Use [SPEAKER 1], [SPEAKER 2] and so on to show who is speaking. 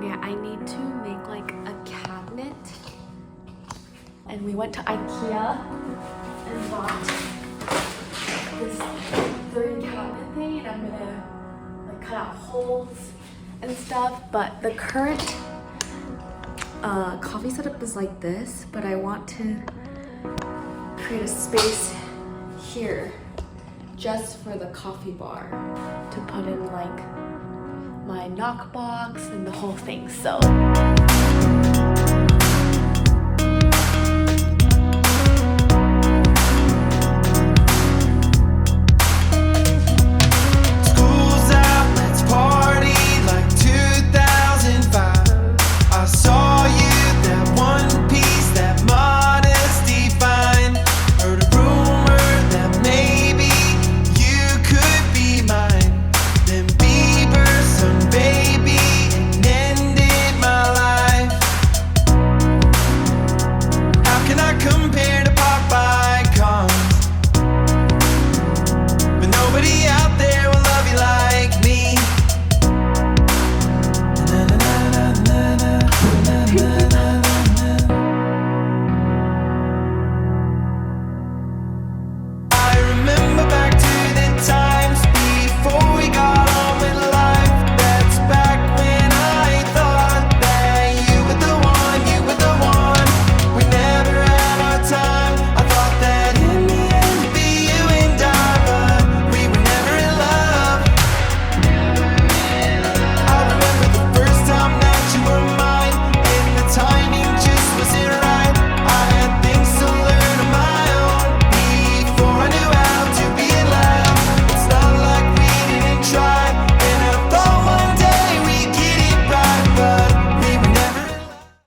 [SPEAKER 1] And yeah, I need to make like a cabinet. And we went to IKEA and bought this 3 cabinet thing, and I'm gonna like cut out holes and stuff. But the current coffee setup is like this, but I want to create a space here just for the coffee bar to put in like my knock box and the whole thing. So